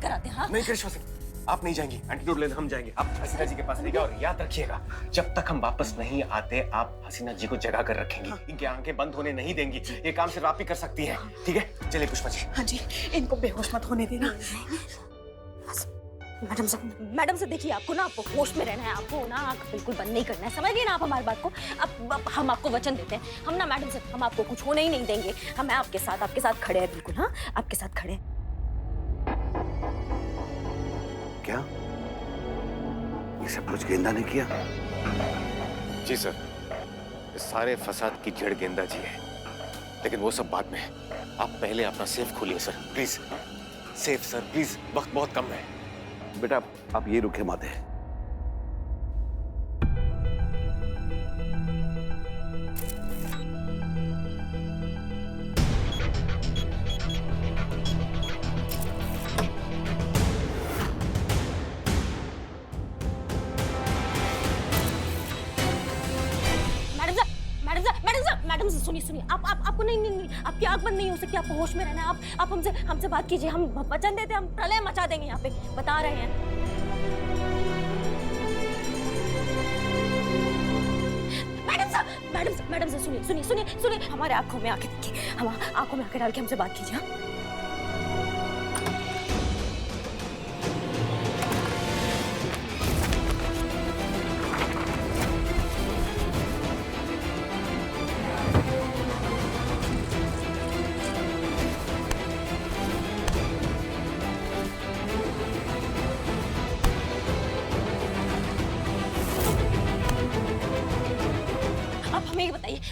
बंद कराते हैं। हाँ नहीं करिश्मा सिंह, आप नहीं जाएंगी, एंटीडोट लेने हम जाएंगे। आप हसीना जी के पास रहिएगा और याद रखिएगा, जब तक हम वापस नहीं आते आप हसीना जी को जगा कर रखेंगी। इनकी आंखें बंद होने नहीं देंगी। ये काम सिर्फ आप ही कर सकती हैं, ठीक है? चलिए पुष्पा जी। हाँ जी, इनको बेहोश मत होने देना। मैडम से देखिए, आपको ना आपको होश में रहना है, आपको ना आंख बिल्कुल बंद नहीं करना है, समझ गए ना आप हमारी बात को? अब हम आपको वचन देते हैं, हम ना मैडम से हम आपको कुछ होने ही नहीं देंगे। हम आपके साथ खड़े हैं, बिल्कुल। हाँ, आपके साथ खड़े हैं। क्या ये सब कुछ गेंदा ने किया? जी सर, इस सारे फसाद की जड़ गेंदा जी है, लेकिन वो सब बाद में। आप पहले अपना सेफ खोलिए sir, please. Safe sir, please, वक्त बहुत कम है। बेटा आप ये रुके मत है। मैडम से सुनिए, आपको नहीं, आपकी आंख बंद नहीं हो सकती, आपको होश में रहना है। आप हमसे बात कीजिए, हम वचन देते हैं, हम प्रलय मचा देंगे यहाँ पे, बता रहे हैं। मैडम से सुनिए, हमारे आंखों में आके देखिए, हम आंखों में आके डाल के हमसे बात कीजिए।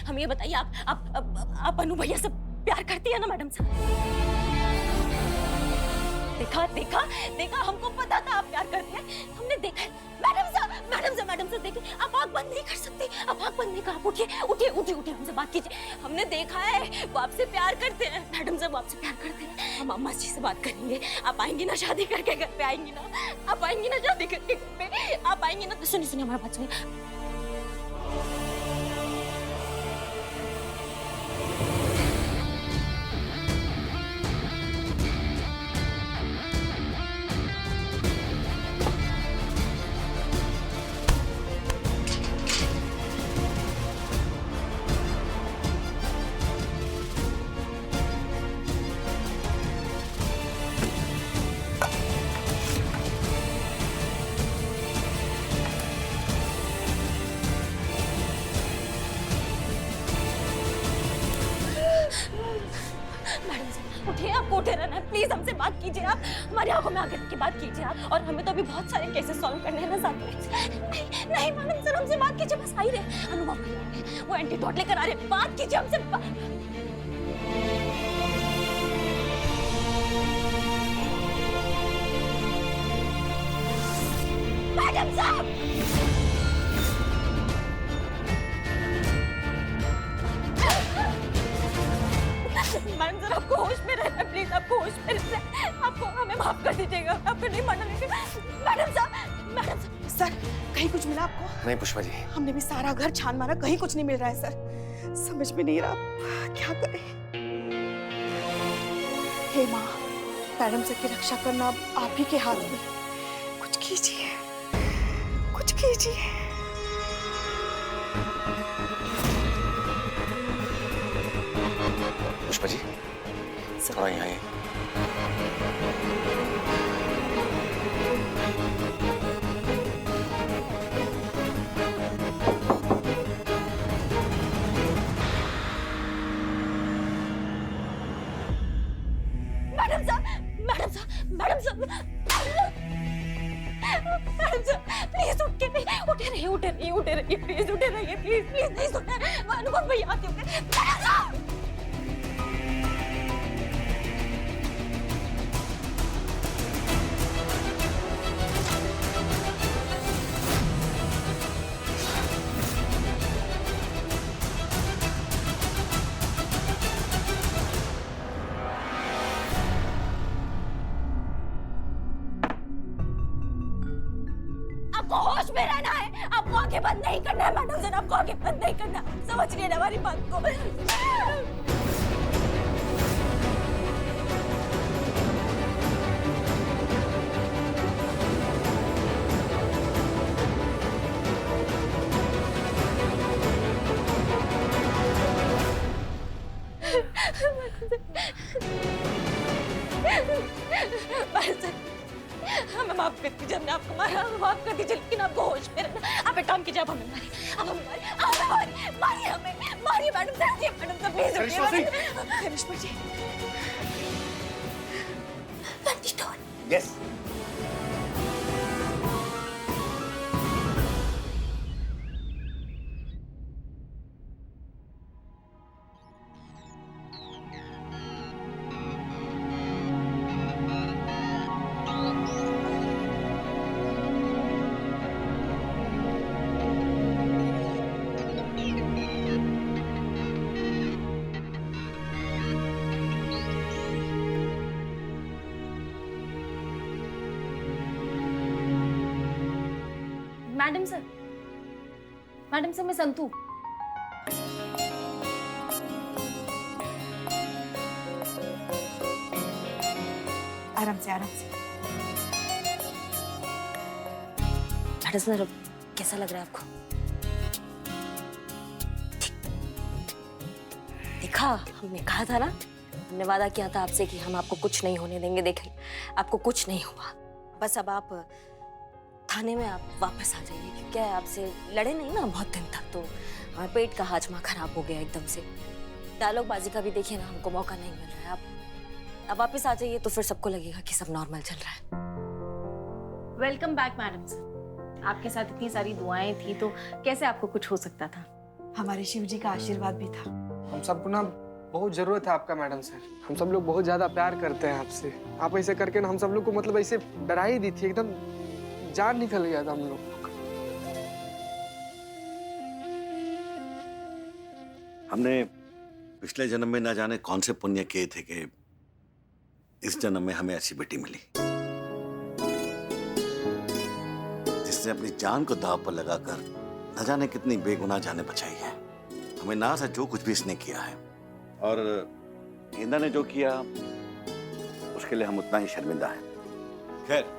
हमें ये बताइए, आप अनु भैया से प्यार करती है ना मैडम से? देखा, हमको पता था आप प्यार करते हैं, हमने देखा है। मैडम से देखिए, आप आंख बंद नहीं कर सकते, आप आंख बंद नहीं कर। आप उठिए, हमसे बात कीजिए। हमने देखा है वो आपसे प्यार करते हैं, मैडम से वो आपसे प्यार करते हैं। हम अम्मा जी से बात करेंगे। आप आएंगी ना शादी करके घर पे? आएंगी ना? आप आएंगी ना शादी करके घर पे? आप आएंगी ना? सुनिए हमारी बात सुनिए। उठिए, आपको उठे रहना है, प्लीज हमसे बात कीजिए। आप हमारी आंखों में आकर के बात कीजिए आप। और हमें तो अभी बहुत सारे केसेस सॉल्व करने हैं ना साथ में। नहीं मैडम सर, हमसे बात कीजिए, बस आ ही रहे। अनुभव भैया वो एंटीडोट लेकर आ रहे, बात कीजिए हमसे। मैडम साहब, मैडम सर आपको होश में रहना, प्लीज आपको होश में रहना। आपको हमें माफ कर दीजिएगा, आपको नहीं मानना। मैडम साहब सर, कहीं कुछ मिला आपको? नहीं पुष्पा जी, हमने भी सारा घर छान मारा, कहीं कुछ नहीं मिल रहा है सर। समझ में नहीं रहा क्या करें। हे माँ, मैडम सर की रक्षा करना अब आप ही के हाथ में। कुछ कीजिए, कुछ कीजिए। पुष्पा जी थोड़ा यहाँ आइए। मैडम साहब प्लीज उठे रहिए, प्लीज उठे रहिए, प्लीज नहीं सुनना। अनुभव भैया आते होंगे। आपको होश में रहना है, आपको आंखें बंद नहीं करना है। मैडम सर आपको आंखें बंद नहीं करना, समझ रही है हमारी बात को? सर हमें माफ कर दीजिए, हमने आपको मारा, हमें माफ कर दीजिए, लेकिन आपको होश में रहना। आप एक काम कीजिए, आप हमें मारिए, आप हमें मारिए, आप हमें मारिए, हमें मारिए madam sir, madam sir please Karishma Singh. Karishma ji, yes. Madam sir मैं संतू। आराम से आराम से। मैडम सर कैसा लग रहा है आपको? देखा, हमने कहा था ना, हमने वादा किया था आपसे कि हम आपको कुछ नहीं होने देंगे। देखिए आपको कुछ नहीं हुआ। बस अब आप थाने में आप वापस आ जाइए, क्योंकि आपसे लड़े नहीं ना बहुत दिन तक, तो हमारे पेट का हाजमा खराब हो गया एकदम से। डायलॉग बाजी का भी देखिए ना, हमको मौका नहीं मिल रहा है। आप वापस आ जाइए तो फिर सबको लगेगा कि सब नॉर्मल चल रहा है। Welcome back madam sir. आपके साथ इतनी सारी दुआएं थी तो कैसे आपको कुछ हो सकता था? हमारे शिव जी का आशीर्वाद भी था। हम सबको ना बहुत जरूरत है आपका मैडम सर। हम सब लोग बहुत ज्यादा प्यार करते हैं आपसे। आप ऐसे करके ना हम सब लोग को मतलब ऐसे डरा ही दी थी, एकदम जान निकल गया था हम लोग। हमने पिछले जन्म में ना जाने कौन से पुण्य किए थे कि इस जन्म में हमें ऐसी बेटी मिली, जिसने अपनी जान को दांव पर लगाकर न जाने कितनी बेगुनाह जानें बचाई है। हमें नाज है जो कुछ भी इसने किया है, और गेंदा ने जो किया उसके लिए हम उतना ही शर्मिंदा हैं। खैर,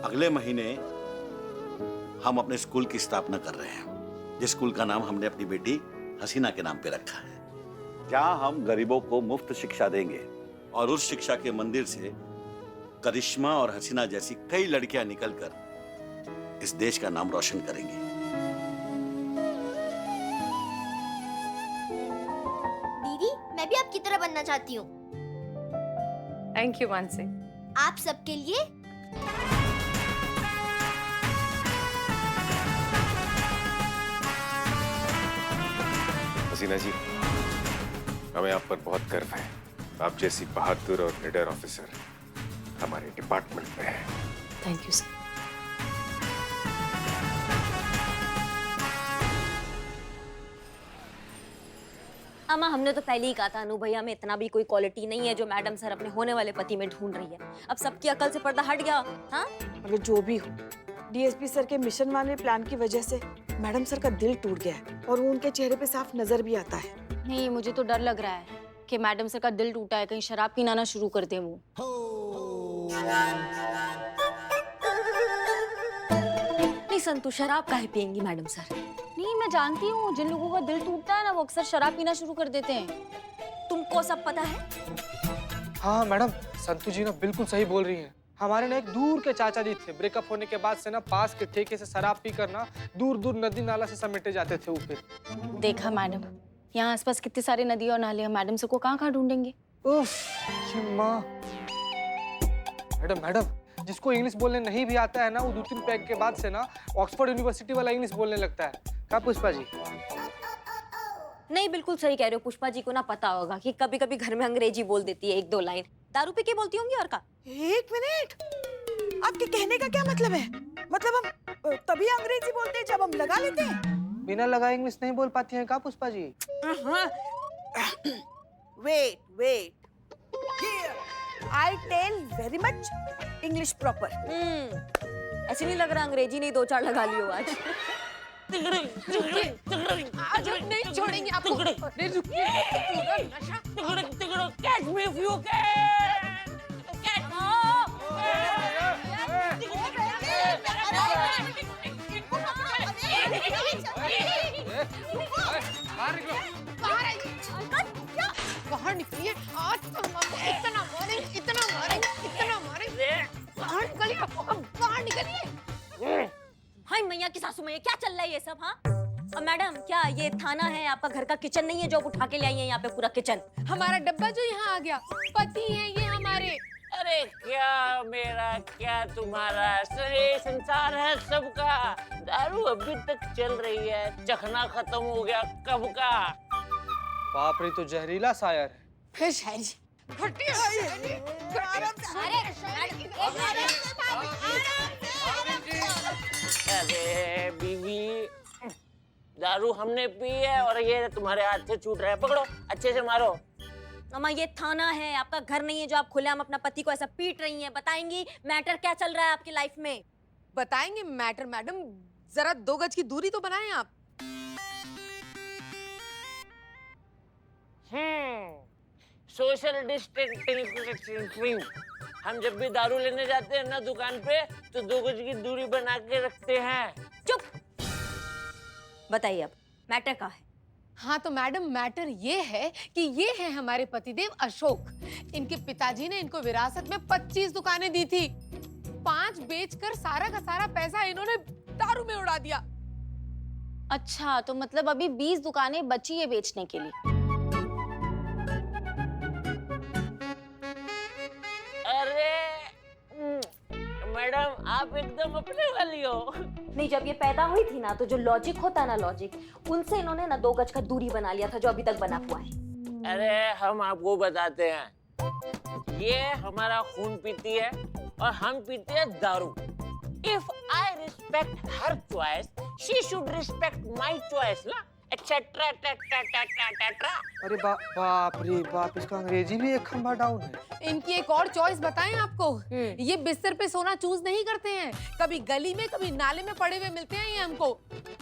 अगले महीने हम अपने स्कूल की स्थापना कर रहे हैं, जिस स्कूल का नाम हमने अपनी बेटी हसीना के नाम पे रखा है, जहां हम गरीबों को मुफ्त शिक्षा देंगे और उस शिक्षा के मंदिर से करिश्मा और हसीना जैसी कई लड़कियां निकलकर इस देश का नाम रोशन करेंगी। दीदी, मैं भी आपकी तरह बनना चाहती हूँ। Thank you Mansi. आप सबके लिए हसीना जी, हमें आप पर बहुत गर्व है। आप जैसी बहादुर और निडर ऑफिसर हमारे डिपार्टमेंट में है। Thank you sir. अम्मा, हमने तो पहले ही कहा था अनु भैया में इतना भी कोई क्वालिटी नहीं है जो मैडम सर अपने होने वाले पति में ढूंढ रही है। अब सबकी अकल से पर्दा हट गया। हाँ, मगर जो भी हो, डीएसपी सर के मिशन वाले प्लान की वजह से मैडम सर का दिल टूट गया है, और वो उनके चेहरे पे साफ नजर भी आता है। नहीं, मुझे तो डर लग रहा है कि मैडम सर का दिल टूटा है, कहीं शराब पीना ना शुरू कर दे वो। नहीं संतु, शराब काहे पियेंगी मैडम सर? नहीं, मैं जानती हूँ जिन लोगों का दिल टूटता है ना वो अक्सर शराब पीना शुरू कर देते हैं। तुमको सब पता है? हाँ मैडम, संतू जी ना बिल्कुल सही बोल रही हैं। हमारे ना एक दूर के चाचा जी थे, ब्रेकअप होने के बाद से ना पास के ठेके से शराब पी कर ना दूर दूर नदी नाला से समेटे जाते थे वो फिर। देखा मैडम, यहाँ आसपास कितने सारे नदी और नाले हैं, मैडम सर को कहाँ कहाँ ढूंढेंगे? उफ, ये माँ। मैडम, जिसको इंग्लिश बोलने नहीं भी आता है ना, वो 2-3 पैग के बाद से ना ऑक्सफोर्ड यूनिवर्सिटी वाला इंग्लिश बोलने लगता है। क्या पुष्पा जी? नहीं, बिल्कुल सही कह रहे हो। पुष्पा जी को ना पता होगा कि कभी कभी घर में अंग्रेजी बोल देती है 1-2 लाइन। दारू पी के बोलती होंगी और का। एक मिनट, आपके कहने का क्या मतलब है? मतलब हम तभी अंग्रेजी बोलते हैं जब हम लगा लेते हैं? बिना लगाए इंग्लिश नहीं बोल पाती हैं क्या Pushpa ji? Wait, I tell very much English proper. ऐसे नहीं लग रहा अंग्रेजी नहीं 2-4 लगा लियो आज। आज नहीं छोड़ेंगे आपको। अरे रुकिए, catch me if you can. बाहर निकलिए। आज तो इतना मारेंगे, इतना मारेंगे, इतना मारेंगे। बाहर निकलिए, बाहर निकलिए। हाय मैया की सासू मैया, क्या चल रहा है ये सब? हाँ मैडम, क्या ये थाना है? आपका घर का किचन नहीं है जो आप उठा के ले आई है यहाँ पे पूरा किचन? हमारा डब्बा जो यहाँ आ गया, पति है ये हमारे। अरे क्या मेरा क्या तुम्हारा, ये संसार है सबका। दारू अभी तक चल रही है, चखना खत्म हो गया कब का। बाप रे, तो जहरीला शायर है। फिर शायरी हटिए। अरे बीवी, दारू हमने पी है और ये तुम्हारे हाथ से छूट रहा है, पकड़ो अच्छे से मारो। अम्मा ये थाना है, आपका घर नहीं है जो आप खुलेआम अपना पति को ऐसा पीट रही हैं। बताएंगी मैटर क्या चल रहा है आपकी लाइफ में? बताएंगे मैटर मैडम, जरा 2 गज की दूरी तो बनाएं आप। Social distancing. हम जब भी दारू लेने जाते हैं ना दुकान पे, तो 2 गज की दूरी बना के रखते हैं। चुप। बताइए अब मैटर क्या है? हाँ तो मैडम मैटर ये है कि ये है हमारे पतिदेव अशोक। इनके पिताजी ने इनको विरासत में 25 दुकानें दी थी। 5 बेचकर सारा का सारा पैसा इन्होंने दारू में उड़ा दिया। अच्छा, तो मतलब अभी 20 दुकानें बची है बेचने के लिए। अरे मैडम, आप एकदम अपने वाली हो। नहीं, जब ये पैदा हुई थी ना, तो जो लॉजिक होता है ना, लॉजिक, उनसे इन्होंने ना 2 गज का दूरी बना लिया था जो अभी तक बना हुआ है। अरे हम आपको बताते हैं, ये हमारा खून पीती है और हम पीते हैं दारू। If I respect her choice, she should respect my choice, ना? Etc. अरे बाप रे बाप, इसका अंग्रेजी भी एक खंभा डाउन है। इनकी एक और चॉइस बताएं आपको, ये बिस्तर पे सोना चूज नहीं करते हैं। कभी गली में कभी नाले में पड़े हुए मिलते हैं ये हमको।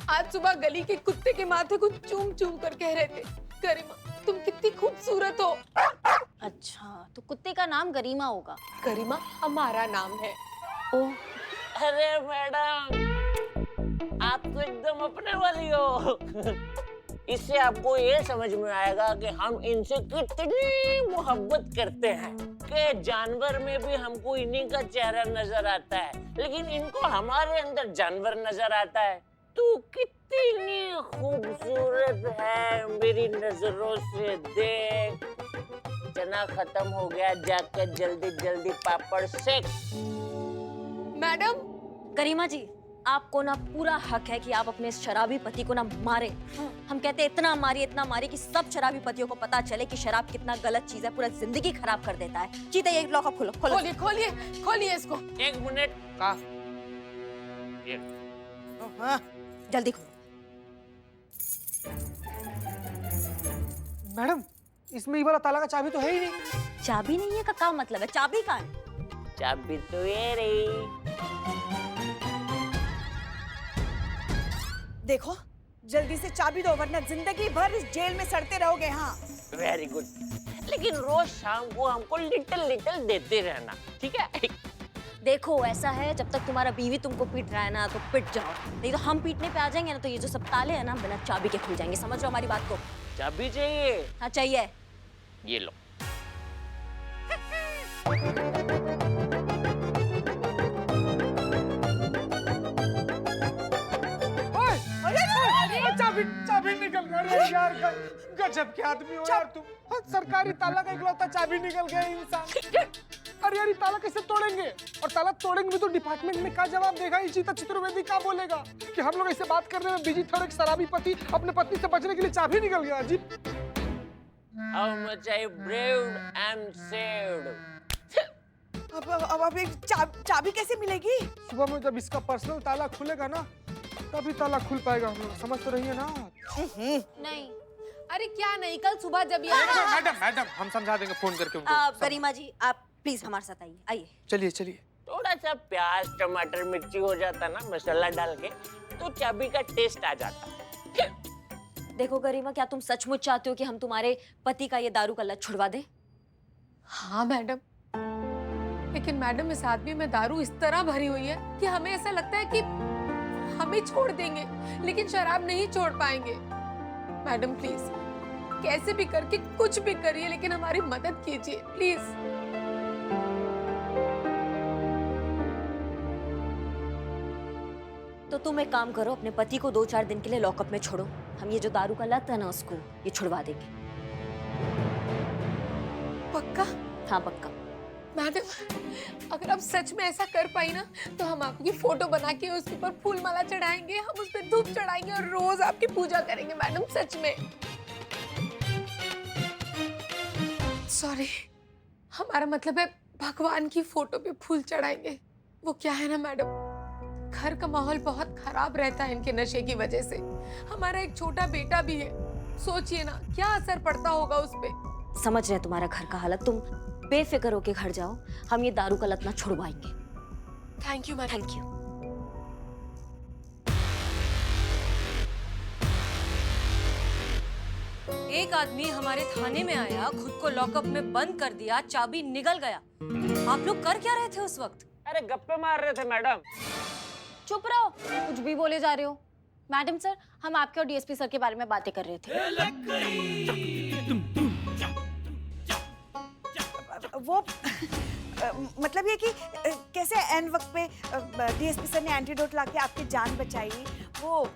आज सुबह गली के कुत्ते के माथे को चूम चूम कर कह रहे थे, गरिमा तुम कितनी खूबसूरत हो। अच्छा, तो कुत्ते का नाम गरिमा होगा। गरिमा हमारा नाम है। ओह, अरे मैडम, आप तो एकदम अपने वाली हो। इससे आपको ये समझ में आएगा कि हम इनसे कितनी मोहब्बत करते हैं कि जानवर में भी हमको इन्हीं का चेहरा नजर आता है, लेकिन इनको हमारे अंदर जानवर नजर आता है। तू कितनी खूबसूरत है मेरी नजरों से देख। चना खत्म हो गया, जाकर जल्दी जल्दी पापड़ सेक। मैडम, गरिमा जी, आपको ना पूरा हक है कि आप अपने इस शराबी पति को ना मारे। हम कहते हैं इतना मारिए कि सब शराबी पतियों को पता चले कि शराब कितना गलत चीज है, पूरा जिंदगी खराब कर देता है। चीते ये लॉकअप खोलो। खोलिए खोलिए खोलिए इसको। 1 मिनट का जल्दी खोलो। मैडम, इसमें ये वाला ताला का चाबी तो है ही नहीं। चाबी नहीं है का क्या मतलब है? चाबी कहाँ है? चाबी तो ये रही। देखो, जल्दी से चाबी दो वरना जिंदगी भर इस जेल में सड़ते रहोगे। हाँ, वेरी गुड। लेकिन रोज शाम को हमको लिटिल लिटिल देते रहना, ठीक है? देखो ऐसा है, जब तक तुम्हारा बीवी तुमको पीट रहा है ना तो पिट जाओ, नहीं तो हम पीटने पे आ जाएंगे ना तो ये जो सब ताले हैं ना बिना चाबी के खुल जाएंगे। समझ रहे हो हमारी बात को? चाबी चाहिए? हाँ चाहिए। ये लो। चाबी निकल गया। अरे यार, गजब के आदमी हो यार तुम। सरकारी ताला का इकलौता चाबी निकल गया इंसान। अरे यार, ये ताला कैसे तोड़ेंगे? और ताला तोड़ेंगे भी तो डिपार्टमेंट में क्या जवाब देगा? इशिता चतुर्वेदी क्या बोलेगा कि हम लोग ऐसे बात करने में बिजी थे, एक शराबी पति अपने पत्नी से बचने के लिए चाबी निकल गया। अजीब। How much I braved and saved. अब एक चाबी कैसे मिलेगी? सुबह में जब इसका पर्सनल ताला खुलेगा ना तभी ताला खुल पाएगा। हम लोग समझ तो रही है ना? नहीं। अरे क्या नहीं, कल सुबह जब ये मैडम हम समझा देंगे फोन करके उनको। गरिमा जी, आप प्लीज हमारे साथ आइए। आइए। चलिए चलिए। थोड़ा सा प्याज टमाटर मिर्ची हो जाता ना मसाला डाल के, तो चाबी का टेस्ट आ जाता। देखो गरिमा, क्या तुम सचमुच चाहते हो कि हम तुम्हारे पति का ये दारू का लत छुड़वा दें? हाँ मैडम, लेकिन मैडम इस आदमी में दारू इस तरह भरी हुई है कि हमें ऐसा लगता है कि हमें छोड़ देंगे लेकिन शराब नहीं छोड़ पाएंगे। मैडम प्लीज, कैसे भी करके कुछ भी करिए लेकिन हमारी मदद कीजिए प्लीज। तो तुम एक काम करो, अपने पति को 2-4 दिन के लिए लॉकअप में छोड़ो। हम ये जो दारू का लत है ना, उसको ये छुड़वा देंगे। पक्का? हाँ पक्का। मैडम, अगर आप सच में ऐसा कर पाई ना, तो हम आपकी फोटो बना के उसके ऊपर फूल माला चढ़ाएंगे, हम उस पर धूप चढ़ाएंगे और रोज आपकी पूजा करेंगे मैडम, सच में। सॉरी, हमारा मतलब है भगवान की फोटो पे फूल चढ़ाएंगे। वो क्या है ना मैडम, घर का माहौल बहुत खराब रहता है इनके नशे की वजह से। हमारा एक छोटा बेटा भी है, सोचिए ना क्या असर पड़ता होगा उस पे। समझ रहे हैं तुम्हारा घर का हालत, तुम बेफिक्र होके घर जाओ, हम ये दारू का लत ना छुड़वाएंगे। Thank you madam. Thank you. एक आदमी हमारे थाने में आया, खुद को लॉकअप में बंद कर दिया, चाबी निगल गया। आप लोग कर क्या रहे थे उस वक्त? अरे गप्पे मार रहे थे मैडम। चुप रहो, कुछ भी बोले जा रहे हो। मैडम सर, हम आपके और डीएसपी सर के बारे में बातें कर रहे थे। वो मतलब ये कि कैसे एन वक्त पे डीएसपी सर ने एंटीडोट लाके आपकी जान बचाई, वो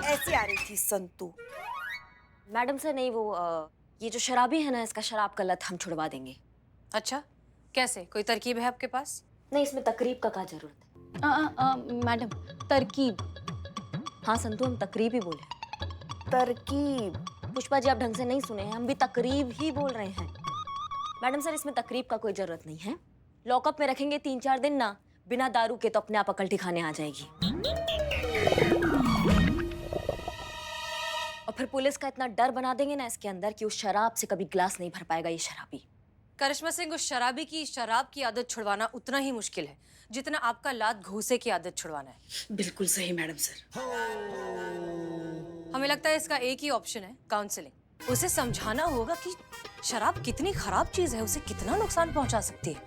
ऐसी आ रही थी संतू। मैडम सर नहीं, वो ये जो शराबी है ना, इसका शराब का लत हम छुड़वा देंगे। अच्छा, कैसे? कोई तरकीब है आपके पास? नहीं, इसमें तकरीब का क्या जरूरत है। मैडम, तरकीब? हाँ संतू, हम तकरीब ही बोले। तरकीब? पुष्पा जी, आप ढंग से नहीं सुने हैं, हम भी तकरीब ही बोल रहे हैं। मैडम सर, इसमें तकरीब का कोई जरूरत नहीं है। लॉकअप में रखेंगे 3-4 दिन ना, बिना दारू के तो अपने आप अकल ठिकाने आ जाएगी। और फिर पुलिस का इतना डर बना देंगे ना इसके अंदर कि उस शराब से कभी ग्लास नहीं भर पाएगा ये शराबी। करिश्मा सिंह, उस शराबी की शराब की आदत छुड़वाना उतना ही मुश्किल है जितना आपका लात घूसे की आदत छुड़वाना है। बिल्कुल सही मैडम सर। हमें लगता है इसका एक ही ऑप्शन है, काउंसलिंग। उसे समझाना होगा कि शराब कितनी खराब चीज है, उसे कितना नुकसान पहुंचा सकती है,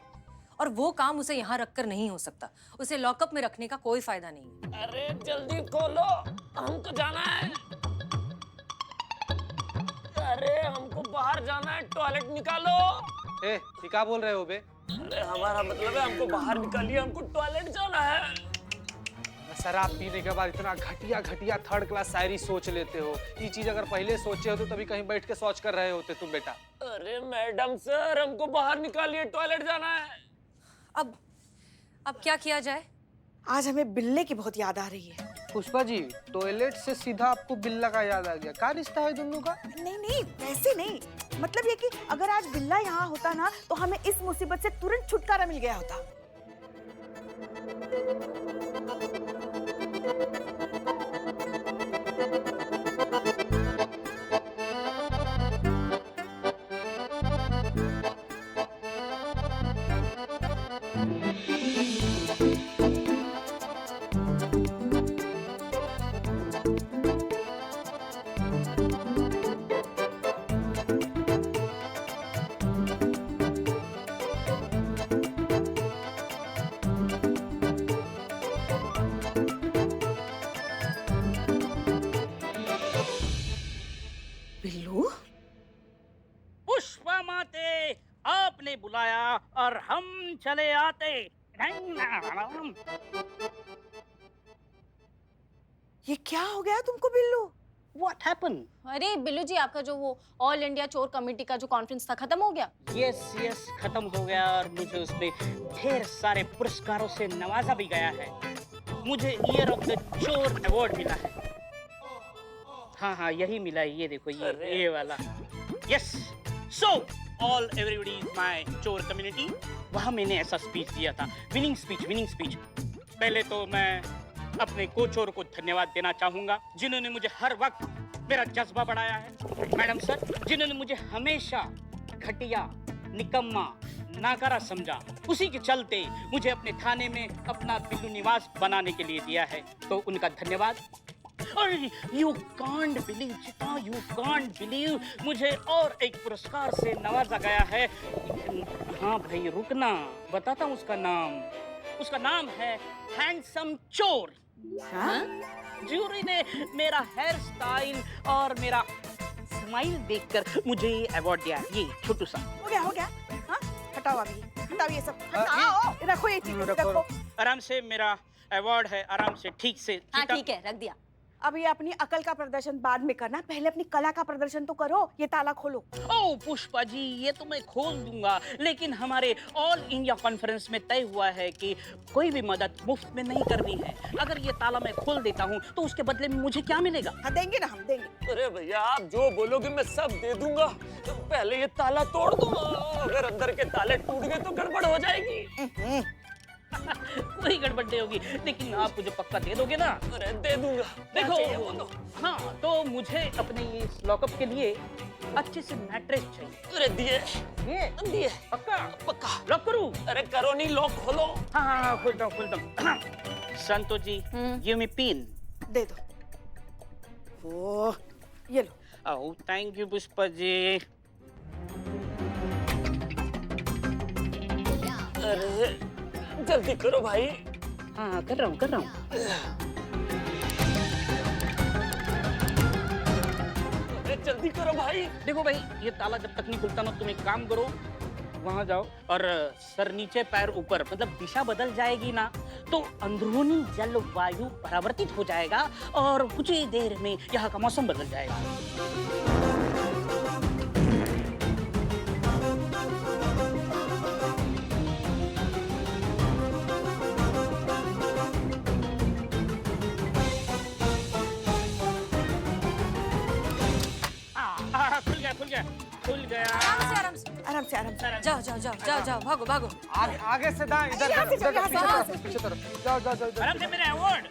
और वो काम उसे यहाँ रखकर नहीं हो सकता। उसे लॉकअप में रखने का कोई फायदा नहीं है। अरे जल्दी खोलो, हमको जाना है। अरे हमको बाहर जाना है, टॉयलेट निकालो। ए, क्या बोल रहे हो बे? अरे हमारा मतलब है हमको बाहर निकालिए, हमको टॉयलेट जाना है। शराब पीने के बाद इतना घटिया घटिया थर्ड क्लास शायरी सोच लेते हो। ये चीज अगर पहले सोचे हो तो तभी कहीं बैठ के सोच कर रहे होते तुम बेटा। अरे मैडम सर, हमको बाहर निकालिए, टॉयलेट जाना है। अब क्या किया जाए? आज हमें बिल्ले की बहुत याद आ रही है। पुष्पा जी, टॉयलेट से सीधा आपको बिल्ला का याद आ गया। क्या रिश्ता है दोनों का? नहीं नहीं, वैसे नहीं, मतलब ये कि अगर आज बिल्ला यहाँ होता ना, तो हमें इस मुसीबत से तुरंत छुटकारा मिल गया होता। बिल्लू? पुष्पा माते, आपने बुलाया और हम चले आते। ये क्या हो गया तुमको बिल्लू? What happened? अरे बिल्लू जी, आपका जो वो ऑल इंडिया चोर कमेटी का जो कॉन्फ्रेंस था, खत्म हो गया? यस, खत्म हो गया और मुझे उसमें ढेर सारे पुरस्कारों से नवाजा भी गया है। मुझे ईयर ऑफ द चोर अवार्ड मिला है। हाँ, यही मिला है, ये देखो, ये वाला। Yes, so all everybody is my चोर कम्युनिटी। वहाँ मैंने ऐसा स्पीच दिया था, विनिंग स्पीच। पहले तो मैं अपने कोचोर को धन्यवाद देना चाहूंगा, जिन्होंने मुझे हर वक्त मेरा जज्बा बढ़ाया है। मैडम सर, जिन्होंने मुझे हमेशा घटिया, निकम्मा, नाकारा समझा, उसी के चलते मुझे अपने थाने में अपना बिल्लू निवास बनाने के लिए दिया है, तो उनका धन्यवाद। और यू कांट बिलीव चिता, यू कांट बिलीव, मुझे और एक पुरस्कार से नवाजा गया है। हाँ भाई रुकना, बताता हूँ उसका नाम। उसका नाम है हैंडसम चोर। जूरी ने मेरा हेयर स्टाइल और मेरा स्माइल देखकर मुझे ये अवार्ड दिया। ये छोटू सा हो गया। हाँ, हटाओ अभी, हटाओ ये सब, हटाओ, रखो ये चीज़, रखो। आराम से। मेरा अवार्ड है, आराम से ठीक से। हाँ ठीक है, रख दिया। अब ये अपनी अकल का प्रदर्शन बाद में करना, पहले अपनी कला का प्रदर्शन तो करो। ये ताला खोलो। ओ पुष्पा जी, ये तो मैं खोल दूंगा, लेकिन हमारे ऑल इंडिया कॉन्फ्रेंस में तय हुआ है कि कोई भी मदद मुफ्त में नहीं करनी है। अगर ये ताला मैं खोल देता हूँ तो उसके बदले में मुझे क्या मिलेगा? हाँ देंगे ना, हम देंगे। अरे भैया, आप जो बोलोगे मैं सब दे दूंगा। तो पहले ये ताला तोड़ दो, अगर अंदर के ताले टूट गए तो गड़बड़ हो जाएगी। कोई गड़बड़ नहीं होगी, लेकिन आप मुझे पक्का दे दोगे ना? अरे दे दूंगा। देखो, हाँ तो मुझे अपने इस लॉकअप के लिए अच्छे से मैट्रेस चाहिए। अरे दिए दिए पक्का पक्का। लॉक करूं? अरे करो नहीं, लॉक खोलो। हाँ हाँ हाँ, खोलता हूँ खोलता हूँ। संतो जी, गिव मी पिन। दे दो। ओ, ये लो। Oh thank you Pushpa ji. अरे जल्दी करो भाई। हाँ कर रहा हूँ कर रहा हूँ। अरे जल्दी करो भाई। देखो भाई, ये ताला जब तक नहीं खुलता ना, तुम एक काम करो, वहां जाओ और सर नीचे पैर ऊपर, मतलब दिशा बदल जाएगी ना तो अंदरूनी जलवायु परावर्तित हो जाएगा और कुछ ही देर में यहाँ का मौसम बदल जाएगा। खुल गया खुल गया। आराम से आराम से आराम से आराम से। जाओ जाओ जाओ जाओ जाओ, भागो भागो। आगे से दाएं, इधर यहाँ से जाओ, यहाँ से, यहाँ से। पीछे तरफ। जाओ जाओ जाओ। आराम से, मेरा अवार्ड।